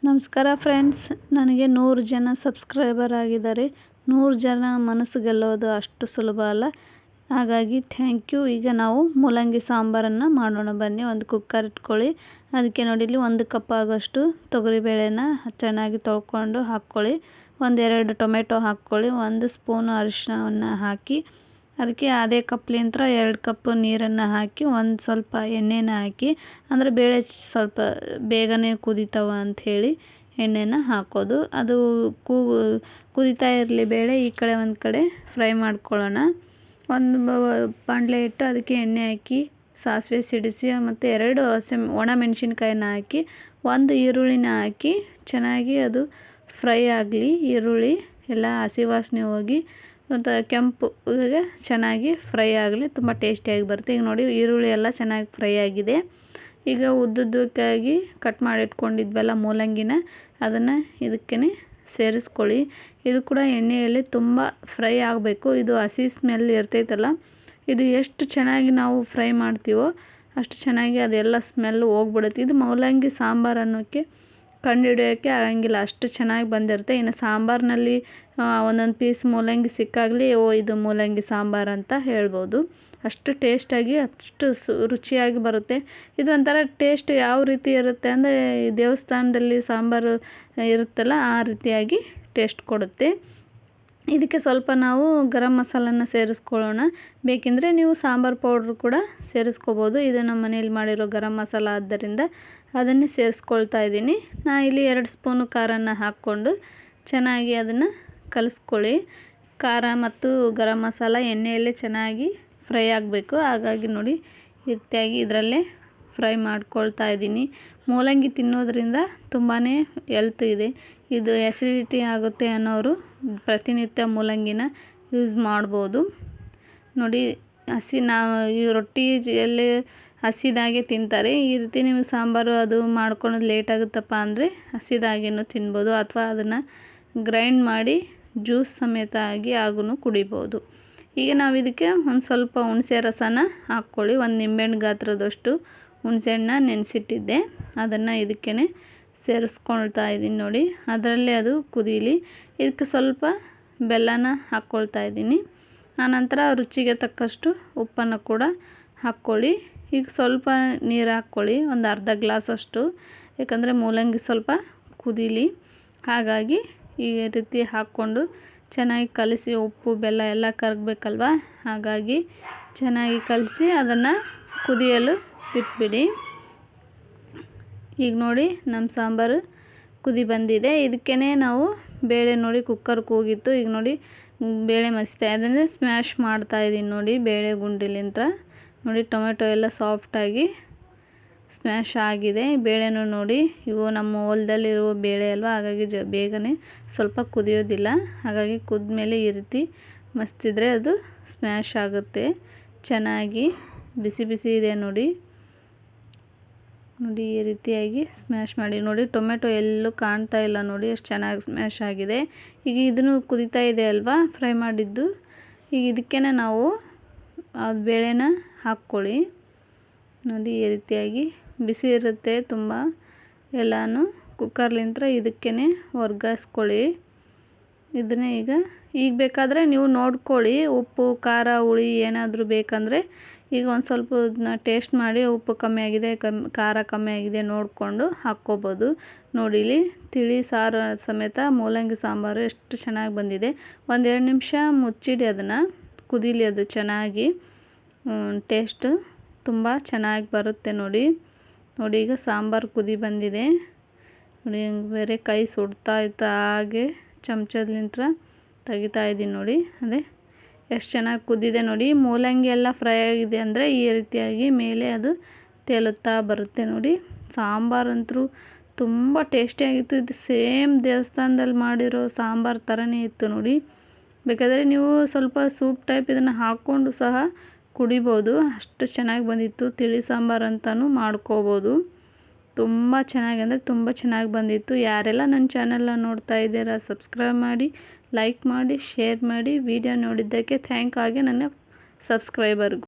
ನಮಸ್ಕಾರ ಫ್ರೆಂಡ್ಸ್, ನನಗೆ 100 ಜನ ಸಬ್ಸ್ಕ್ರೈಬರ್ ಆಗಿದ್ದಾರೆ. 100 ಜನ ಮನಸ್ಸು ಗೆಲ್ಲೋದು ಅಷ್ಟು ಸುಲಭ ಅಲ್ಲ. ಹಾಗಾಗಿ ಥ್ಯಾಂಕ್ ಯು. ಈಗ ನಾವು ಮೂಲಂಗಿ ಸಾಂಬಾರನ್ನು ಮಾಡೋಣ ಬನ್ನಿ. ಒಂದು ಕುಕ್ಕರ್ ಇಟ್ಕೊಳ್ಳಿ. ಅದಕ್ಕೆ ನೋಡಿ ಇಲ್ಲಿ 1 ಕಪ್ ಆಗೋಷ್ಟು ತೊಗರಿಬೇಳೆನ ಚೆನ್ನಾಗಿ ತೊಳ್ಕೊಂಡು ಹಾಕ್ಕೊಳ್ಳಿ. 1-2 ಟೊಮೆಟೊ ಹಾಕ್ಕೊಳ್ಳಿ. 1 ಸ್ಪೂನು ಅರಿಶಿಣವನ್ನು ಹಾಕಿ ಅದಕ್ಕೆ ಅದೇ ಕಪ್ಲಿಂತ್ರ 2 ಕಪ್ ನೀರನ್ನು ಹಾಕಿ ಒಂದು ಸ್ವಲ್ಪ ಎಣ್ಣೆನ ಹಾಕಿ, ಅಂದರೆ ಬೇಳೆ ಸ್ವಲ್ಪ ಬೇಗನೆ ಕುದೀತಾವ ಅಂಥೇಳಿ ಎಣ್ಣೆನ ಹಾಕೋದು. ಅದು ಕುದೀತಾ ಇರಲಿ ಬೇಳೆ. ಈ ಕಡೆ ಒಂದು ಕಡೆ ಫ್ರೈ ಮಾಡ್ಕೊಳ್ಳೋಣ. ಒಂದು ಬಾಣಲೆ ಇಟ್ಟು ಅದಕ್ಕೆ ಎಣ್ಣೆ ಹಾಕಿ ಸಾಸಿವೆ ಸಿಡಿಸಿ ಮತ್ತು 2 ಒಣ ಮೆಣಸಿನ್ಕಾಯಿನ ಹಾಕಿ 1 ಈರುಳ್ಳಿನ ಹಾಕಿ ಚೆನ್ನಾಗಿ ಅದು ಫ್ರೈ ಆಗಲಿ. ಈರುಳ್ಳಿ ಎಲ್ಲ ಹಸಿ ವಾಸನೆ ಹೋಗಿ ಮತ್ತು ಕೆಂಪು ಚೆನ್ನಾಗಿ ಫ್ರೈ ಆಗಲಿ, ತುಂಬ ಟೇಸ್ಟಿಯಾಗಿ ಬರುತ್ತೆ. ಈಗ ನೋಡಿ ಈರುಳ್ಳಿ ಎಲ್ಲ ಚೆನ್ನಾಗಿ ಫ್ರೈ ಆಗಿದೆ. ಈಗ ಉದ್ದುದ್ದಕ್ಕಾಗಿ ಕಟ್ ಮಾಡಿ ಇಟ್ಕೊಂಡಿದ್ವಲ್ಲ ಮೂಲಂಗಿನ, ಅದನ್ನು ಇದಕ್ಕೇ ಸೇರಿಸ್ಕೊಳ್ಳಿ. ಇದು ಕೂಡ ಎಣ್ಣೆಯಲ್ಲಿ ತುಂಬ ಫ್ರೈ ಆಗಬೇಕು. ಇದು ಹಸಿ ಸ್ಮೆಲ್ ಇರ್ತೈತಲ್ಲ, ಇದು ಎಷ್ಟು ಚೆನ್ನಾಗಿ ನಾವು ಫ್ರೈ ಮಾಡ್ತೀವೋ ಅಷ್ಟು ಚೆನ್ನಾಗಿ ಅದೆಲ್ಲ ಸ್ಮೆಲ್ ಹೋಗ್ಬಿಡುತ್ತೆ. ಇದು ಮೂಲಂಗಿ ಸಾಂಬಾರು ಅನ್ನೋಕ್ಕೆ ಕಂಡುಹಿಡಿಯೋಕ್ಕೆ ಆಗಂಗಿಲ್ಲ, ಅಷ್ಟು ಚೆನ್ನಾಗಿ ಬಂದಿರುತ್ತೆ. ಇನ್ನು ಸಾಂಬಾರಿನಲ್ಲಿ ಒಂದೊಂದು ಪೀಸ್ ಮೂಲಂಗಿ ಸಿಕ್ಕಾಗಲಿ ಇದು ಮೂಲಂಗಿ ಸಾಂಬಾರು ಅಂತ ಹೇಳ್ಬೋದು. ಅಷ್ಟು ಟೇಸ್ಟಾಗಿ ಅಷ್ಟು ರುಚಿಯಾಗಿ ಬರುತ್ತೆ. ಇದು ಒಂಥರ ಟೇಸ್ಟ್ ಯಾವ ರೀತಿ ಇರುತ್ತೆ ಅಂದರೆ, ದೇವಸ್ಥಾನದಲ್ಲಿ ಸಾಂಬಾರು ಇರುತ್ತಲ್ಲ ಆ ರೀತಿಯಾಗಿ ಟೇಸ್ಟ್ ಕೊಡುತ್ತೆ. ಇದಕ್ಕೆ ಸ್ವಲ್ಪ ನಾವು ಗರಂ ಮಸಾಲನ್ನು ಸೇರಿಸ್ಕೊಳ್ಳೋಣ. ಬೇಕೆಂದರೆ ನೀವು ಸಾಂಬಾರು ಪೌಡ್ರು ಕೂಡ ಸೇರಿಸ್ಕೋಬೋದು. ಇದು ನಮ್ಮ ಮನೇಲಿ ಮಾಡಿರೋ ಗರಂ ಮಸಾಲ ಆದ್ದರಿಂದ ಅದನ್ನೇ ಸೇರಿಸ್ಕೊಳ್ತಾ ಇದ್ದೀನಿ. ಇಲ್ಲಿ 2 ಸ್ಪೂನು ಖಾರನ ಹಾಕ್ಕೊಂಡು ಚೆನ್ನಾಗಿ ಅದನ್ನು ಕಲಿಸ್ಕೊಳ್ಳಿ. ಖಾರ ಮತ್ತು ಗರಂ ಮಸಾಲ ಎಣ್ಣೆಯಲ್ಲೇ ಚೆನ್ನಾಗಿ ಫ್ರೈ ಆಗಬೇಕು. ಹಾಗಾಗಿ ನೋಡಿ ಈ ರೀತಿಯಾಗಿ ಇದರಲ್ಲೇ ಫ್ರೈ ಮಾಡ್ಕೊಳ್ತಾ ಇದ್ದೀನಿ. ಮೂಲಂಗಿ ತಿನ್ನೋದ್ರಿಂದ ತುಂಬಾ ಹೆಲ್ತ್ ಇದೆ. ಇದು ಆ್ಯಸಿಡಿಟಿ ಆಗುತ್ತೆ ಅನ್ನೋರು ಪ್ರತಿನಿತ್ಯ ಮೂಲಂಗಿನ ಯೂಸ್ ಮಾಡ್ಬೋದು. ನೋಡಿ ಈ ರೊಟ್ಟಿಯಲ್ಲಿ ಹಸಿದಾಗೆ ತಿಂತಾರೆ. ಈ ರೀತಿ ನಿಮಗೆ ಸಾಂಬಾರು ಅದು ಮಾಡ್ಕೊಳ್ಳೋದು ಲೇಟ್ ಆಗುತ್ತಪ್ಪ ಅಂದರೆ ಹಸಿದಾಗಿನೂ ತಿನ್ಬೋದು, ಅಥವಾ ಅದನ್ನು ಗ್ರೈಂಡ್ ಮಾಡಿ ಜ್ಯೂಸ್ ಸಮೇತ ಆಗಿ ಹಾಗೂ ಕುಡಿಬೋದು. ಈಗ ನಾವು ಇದಕ್ಕೆ ಒಂದು ಸ್ವಲ್ಪ ಹುಣಸೆ ರಸನ ಹಾಕ್ಕೊಳ್ಳಿ. 1 ನಿಂಬೆಹಣ್ಣು ಗಾತ್ರದಷ್ಟು ಹುಣಸೆಹಣ್ಣನ್ನ ನೆನೆಸಿಟ್ಟಿದ್ದೆ, ಅದನ್ನು ಇದಕ್ಕೇ ಸೇರಿಸ್ಕೊಳ್ತಾ ಇದ್ದೀನಿ. ನೋಡಿ ಅದರಲ್ಲೇ ಅದು ಕುದೀಲಿ. ಇದಕ್ಕೆ ಸ್ವಲ್ಪ ಬೆಲ್ಲನ ಹಾಕ್ಕೊಳ್ತಾ ಇದ್ದೀನಿ. ಆನಂತರ ರುಚಿಗೆ ತಕ್ಕಷ್ಟು ಉಪ್ಪನ್ನು ಕೂಡ ಹಾಕ್ಕೊಳ್ಳಿ. ಈಗ ಸ್ವಲ್ಪ ನೀರು ಹಾಕ್ಕೊಳ್ಳಿ, ಒಂದು ಅರ್ಧ ಗ್ಲಾಸಷ್ಟು, ಯಾಕಂದರೆ ಮೂಲಂಗಿ ಸ್ವಲ್ಪ ಕುದೀಲಿ. ಹಾಗಾಗಿ ಈ ರೀತಿ ಹಾಕ್ಕೊಂಡು ಚೆನ್ನಾಗಿ ಕಲಸಿ, ಉಪ್ಪು ಬೆಲ್ಲ ಎಲ್ಲ ಕರಗಬೇಕಲ್ವ, ಹಾಗಾಗಿ ಚೆನ್ನಾಗಿ ಕಲಸಿ ಅದನ್ನು ಕುದಿಯಲು ಬಿಟ್ಬಿಡಿ. ಈಗ ನೋಡಿ ನಮ್ಮ ಸಾಂಬಾರು ಕುದಿ ಬಂದಿದೆ. ಇದಕ್ಕೇ ನಾವು ಬೇಳೆ ನೋಡಿ ಕುಕ್ಕರ್ ಕೂಗಿತ್ತು. ಈಗ ನೋಡಿ ಬೇಳೆ ಮಸಿತಾ ಅದನ್ನೇ ಸ್ಮ್ಯಾಶ್ ಮಾಡ್ತಾಯಿದ್ದೀನಿ. ನೋಡಿ ಬೇಳೆ ಗುಂಡಿಲಿಂದ ನೋಡಿ ಟೊಮೆಟೊ ಎಲ್ಲ ಸಾಫ್ಟಾಗಿ ಸ್ಮ್ಯಾಶ್ ಆಗಿದೆ. ಬೇಳೆನೂ ನೋಡಿ ಇವು ನಮ್ಮ ಹೊಲದಲ್ಲಿರುವ ಬೇಳೆ ಅಲ್ವಾ, ಹಾಗಾಗಿ ಬೇಗನೆ ಸ್ವಲ್ಪ ಕುದಿಯೋದಿಲ್ಲ. ಹಾಗಾಗಿ ಕುದ್ಮೇಲೆ ಈ ರೀತಿ ಮಸ್ತಿದ್ರೆ ಅದು ಸ್ಮ್ಯಾಶ್ ಆಗುತ್ತೆ. ಚೆನ್ನಾಗಿ ಬಿಸಿ ಬಿಸಿ ಇದೆ ನೋಡಿ. ನೋಡಿ ಈ ರೀತಿಯಾಗಿ ಸ್ಮ್ಯಾಶ್ ಮಾಡಿ. ನೋಡಿ ಟೊಮೆಟೊ ಎಲ್ಲೂ ಕಾಣ್ತಾ ಇಲ್ಲ ನೋಡಿ, ಎಷ್ಟು ಚೆನ್ನಾಗಿ ಸ್ಮ್ಯಾಶ್ ಆಗಿದೆ. ಈಗ ಇದನ್ನು ಕುದೀತಾ ಇದೆ ಅಲ್ವಾ ಫ್ರೈ ಮಾಡಿದ್ದು. ಈಗ ಇದಕ್ಕೇ ನಾವು ಅದು ಬೇಳೆನ ಹಾಕ್ಕೊಳ್ಳಿ. ನೋಡಿ ಈ ರೀತಿಯಾಗಿ ಬಿಸಿ ಇರುತ್ತೆ ತುಂಬ. ಎಲ್ಲನೂ ಕುಕ್ಕರ್ಲಿಂದ ಇದಕ್ಕೇ ವರ್ಗಾಯಿಸ್ಕೊಳ್ಳಿ. ಇದನ್ನೇ ಈಗ ಬೇಕಾದರೆ ನೀವು ನೋಡ್ಕೊಳ್ಳಿ, ಉಪ್ಪು ಖಾರ ಹುಳಿ ಏನಾದರೂ ಬೇಕಂದರೆ ಈಗ ಒಂದು ಸ್ವಲ್ಪ ಇದನ್ನ ಟೇಸ್ಟ್ ಮಾಡಿ, ಉಪ್ಪು ಕಮ್ಮಿ ಆಗಿದೆ ಖಾರ ಕಮ್ಮಿ ಆಗಿದೆ ನೋಡಿಕೊಂಡು ಹಾಕ್ಕೋಬೋದು. ನೋಡಿ ಇಲ್ಲಿ ತಿಳಿ ಸಾರು ಸಮೇತ ಮೂಲಂಗಿ ಸಾಂಬಾರು ಎಷ್ಟು ಚೆನ್ನಾಗಿ ಬಂದಿದೆ. 1-2 ನಿಮಿಷ ಮುಚ್ಚಿಡಿ, ಅದನ್ನು ಕುದೀಲಿ. ಅದು ಚೆನ್ನಾಗಿ ಟೇಸ್ಟು ತುಂಬ ಚೆನ್ನಾಗಿ ಬರುತ್ತೆ ನೋಡಿ. ನೋಡಿ ಈಗ ಸಾಂಬಾರು ಕುದಿ ಬಂದಿದೆ ನೋಡಿ. ಬೇರೆ ಕೈ ಸುಡ್ತಾ ಇತ್ತು, ಹಾಗೆ ಚಮಚದ್ಲಿಂತ್ರ ತೆಗಿತಾ ಇದ್ದೀನಿ ನೋಡಿ. ಅದೇ ಎಷ್ಟು ಚೆನ್ನಾಗಿ ಕುದ್ದಿದೆ ನೋಡಿ. ಮೂಲಂಗಿ ಎಲ್ಲ ಫ್ರೈ ಆಗಿದೆ ಅಂದರೆ ಈ ರೀತಿಯಾಗಿ ಮೇಲೆ ಅದು ತೇಲುತ್ತಾ ಬರುತ್ತೆ ನೋಡಿ. ಸಾಂಬಾರಂತೂ ತುಂಬ ಟೇಸ್ಟಿಯಾಗಿತ್ತು. ಇದು ಸೇಮ್ ದೇವಸ್ಥಾನದಲ್ಲಿ ಮಾಡಿರೋ ಸಾಂಬಾರು ಥರನೇ ಇತ್ತು ನೋಡಿ. ಬೇಕಾದರೆ ನೀವು ಸ್ವಲ್ಪ ಸೂಪ್ ಟೈಪ್ ಇದನ್ನು ಹಾಕ್ಕೊಂಡು ಸಹ ಕುಡಿಬೋದು, ಅಷ್ಟು ಚೆನ್ನಾಗಿ ಬಂದಿತ್ತು. ತಿಳಿ ಸಾಂಬಾರು ಅಂತಲೂ ಮಾಡ್ಕೋಬೋದು. ತುಂಬ ಚೆನ್ನಾಗಿ ಅಂದರೆ ತುಂಬ ಚೆನ್ನಾಗಿ ಬಂದಿತ್ತು. ಯಾರೆಲ್ಲ ನನ್ನ ಚಾನಲ್ನ ನೋಡ್ತಾ ಇದ್ದೀರಾ ಸಬ್ಸ್ಕ್ರೈಬ್ ಮಾಡಿ, ಲೈಕ್ ಮಾಡಿ, ಶೇರ್ ಮಾಡಿ. ವಿಡಿಯೋ ನೋಡಿದ್ದಕ್ಕೆ ಥ್ಯಾಂಕ್. ಹಾಗೆ ನನ್ನ ಸಬ್ಸ್ಕ್ರೈಬರ್ಗೂ